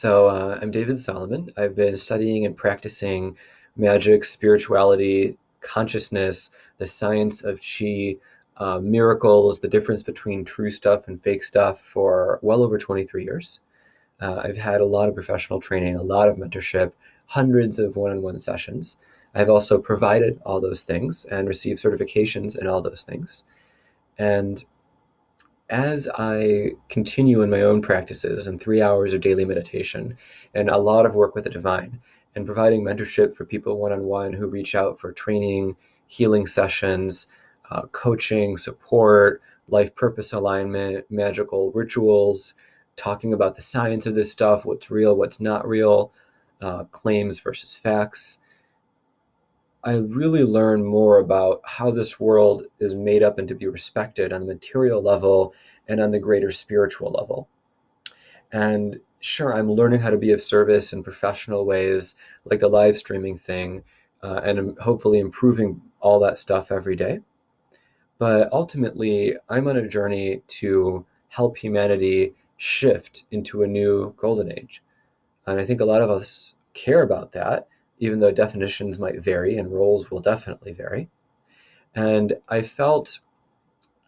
I'm David Solomon. I've been studying and practicing magic, spirituality, consciousness, the science of chi, miracles, the difference between true stuff and fake stuff for well over 23 years. I've had a lot of professional training, a lot of mentorship, hundreds of one-on-one sessions. I've also provided all those things and received certifications in all those things. And as I continue in my own practices and 3 hours of daily meditation and a lot of work with the divine and providing mentorship for people one-on-one who reach out for training, healing sessions, coaching, support, life purpose alignment, magical rituals, talking about the science of this stuff, what's real, what's not real, claims versus facts. I really learn more about how this world is made up and to be respected on the material level and on the greater spiritual level. And sure, I'm learning how to be of service in professional ways, like the live streaming thing, and I'm hopefully improving all that stuff every day. But ultimately, I'm on a journey to help humanity shift into a new golden age. And I think a lot of us care about that, even though definitions might vary and roles will definitely vary. And I felt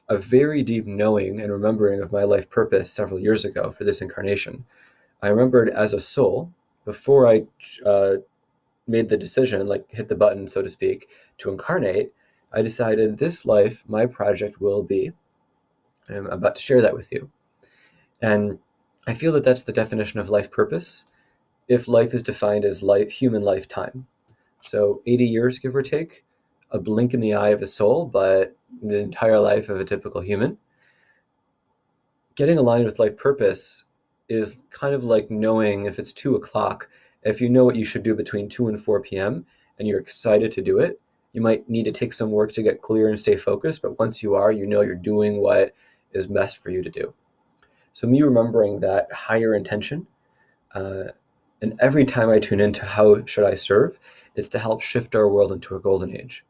a very deep knowing and remembering of my life purpose several years ago for this incarnation. I remembered as a soul, before I made the decision, like hit the button, so to speak, to incarnate, I decided this life, my project will be. And I'm about to share that with you. And I feel that that's the definition of life purpose if life is defined as human lifetime. So 80 years, give or take, a blink in the eye of a soul, but the entire life of a typical human. Getting aligned with life purpose is kind of like knowing if it's 2 o'clock, if you know what you should do between 2 and 4 p.m. and you're excited to do it, you might need to take some work to get clear and stay focused, but once you are, you know you're doing what is best for you to do. So me remembering that higher intention, uh, and every time I tune into how should I serve, it's to help shift our world into a golden age.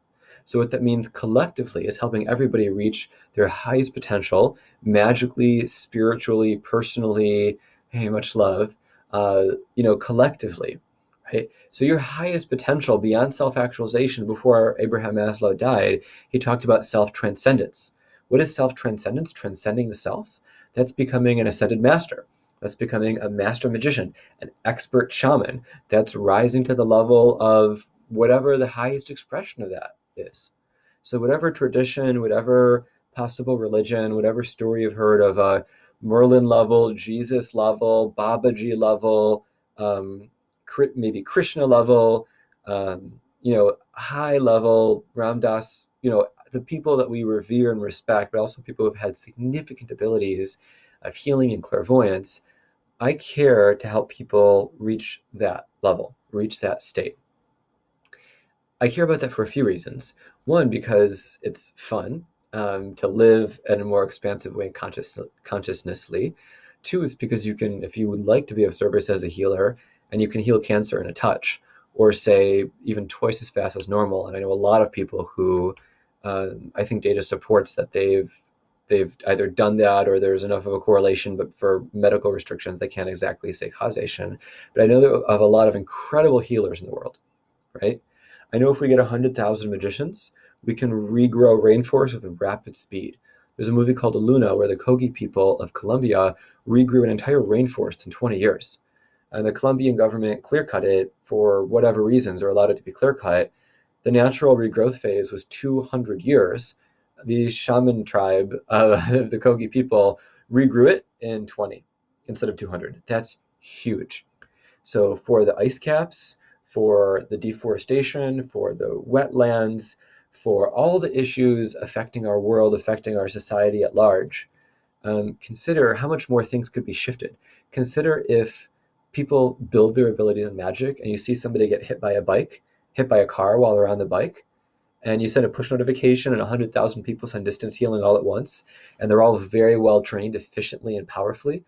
So what that means collectively is helping everybody reach their highest potential, magically, spiritually, personally, hey, much love, collectively, right? So your highest potential beyond self-actualization, before Abraham Maslow died, he talked about self-transcendence. What is self-transcendence? Transcending the self. That's becoming an ascended master. That's becoming a master magician, an expert shaman. That's rising to the level of whatever the highest expression of that is. So whatever tradition, whatever possible religion, whatever story you've heard of a Merlin level, Jesus level, Babaji level, maybe Krishna level, high level, Ram Dass, the people that we revere and respect, but also people who've had significant abilities of healing and clairvoyance. I care to help people reach that level, reach that state. I care about that for a few reasons. One, because it's fun to live in a more expansive way consciousnessly. Two, is because you can, if you would like to be of service as a healer, and you can heal cancer in a touch, or say even twice as fast as normal. And I know a lot of people who I think data supports that they've either done that or there's enough of a correlation, but for medical restrictions, they can't exactly say causation. But I know of a lot of incredible healers in the world, right? I know if we get 100,000 magicians, we can regrow rainforests with a rapid speed. There's a movie called Luna where the Kogi people of Colombia regrew an entire rainforest in 20 years. And the Colombian government clear-cut it for whatever reasons, or allowed it to be clear-cut. The natural regrowth phase was 200 years. The shaman tribe of the Kogi people regrew it in 20 instead of 200. That's huge. So for the ice caps, for the deforestation, for the wetlands, for all the issues affecting our world, affecting our society at large, consider how much more things could be shifted. Consider if people build their abilities in magic and you see somebody get hit by a car while they're on the bike, and you send a push notification and 100,000 people send distance healing all at once, and they're all very well trained efficiently and powerfully,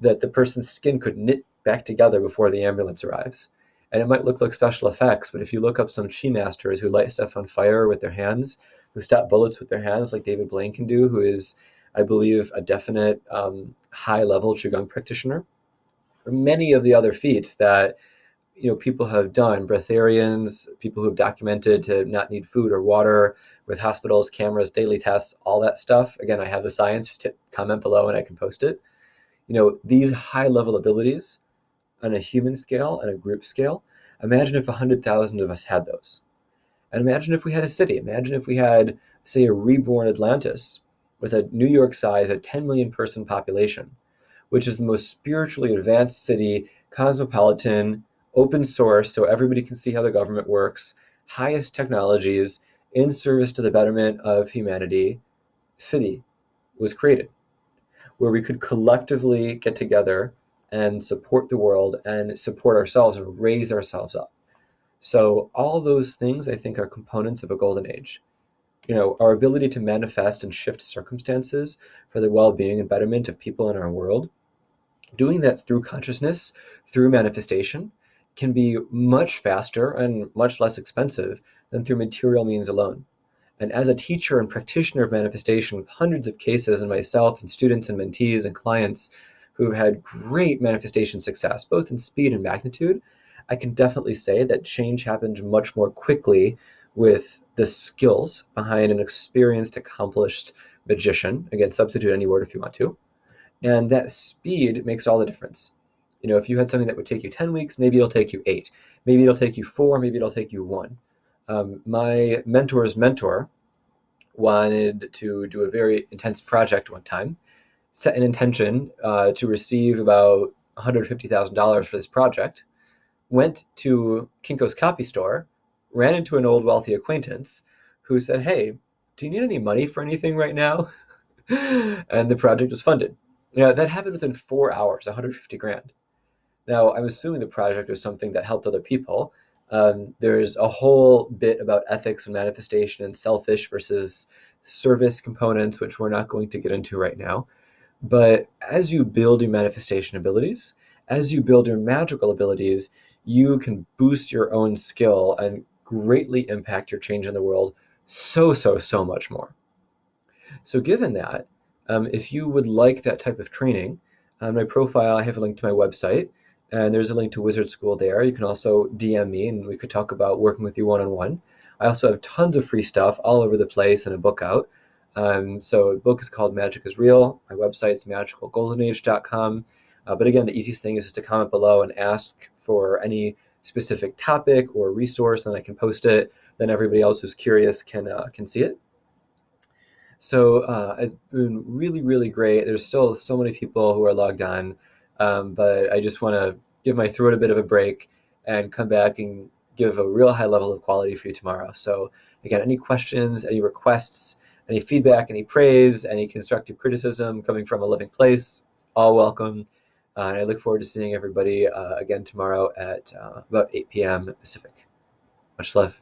that the person's skin could knit back together before the ambulance arrives. And it might look like special effects, but if you look up some chi masters who light stuff on fire with their hands, who stop bullets with their hands like David Blaine can do, who is, I believe, a definite high-level Qigong practitioner, or many of the other feats that people have done, breatharians, people who've documented to not need food or water with hospitals, cameras, daily tests, all that stuff. Again, I have the science, just comment below and I can post it. These high level abilities on a human scale and a group scale, imagine if 100,000 of us had those. And imagine if we had a city. Imagine if we had, say, a reborn Atlantis with a New York size, a 10 million person population, which is the most spiritually advanced city, cosmopolitan, open source, so everybody can see how the government works, highest technologies, in service to the betterment of humanity, city was created, where we could collectively get together and support the world and support ourselves and raise ourselves up. So all those things, I think, are components of a golden age. Our ability to manifest and shift circumstances for the well-being and betterment of people in our world, doing that through consciousness, through manifestation, can be much faster and much less expensive than through material means alone. And as a teacher and practitioner of manifestation with hundreds of cases and myself and students and mentees and clients who've had great manifestation success, both in speed and magnitude, I can definitely say that change happens much more quickly with the skills behind an experienced, accomplished magician. Again, substitute any word if you want to. And that speed makes all the difference. If you had something that would take you 10 weeks, maybe it'll take you 8. Maybe it'll take you 4, maybe it'll take you 1. My mentor's mentor wanted to do a very intense project one time, set an intention to receive about $150,000 for this project, went to Kinko's copy store, ran into an old wealthy acquaintance who said, "Hey, do you need any money for anything right now?" And the project was funded. That happened within 4 hours, 150 grand. Now, I'm assuming the project was something that helped other people. There's a whole bit about ethics and manifestation and selfish versus service components, which we're not going to get into right now. But as you build your manifestation abilities, as you build your magical abilities, you can boost your own skill and greatly impact your change in the world so much more. So given that, if you would like that type of training, on my profile, I have a link to my website, and there's a link to Wizard School there. You can also DM me, and we could talk about working with you one-on-one. I also have tons of free stuff all over the place and a book out. So the book is called Magic is Real. My website's magicalgoldenage.com. But again, the easiest thing is just to comment below and ask for any specific topic or resource, and I can post it. Then everybody else who's curious can see it. So it's been really great. There's still so many people who are logged on, but I just want to give my throat a bit of a break and come back and give a real high level of quality for you tomorrow. So again, any questions, any requests, any feedback, any praise, any constructive criticism coming from a living place, all welcome. And I look forward to seeing everybody again tomorrow at about 8 p.m. Pacific. Much love.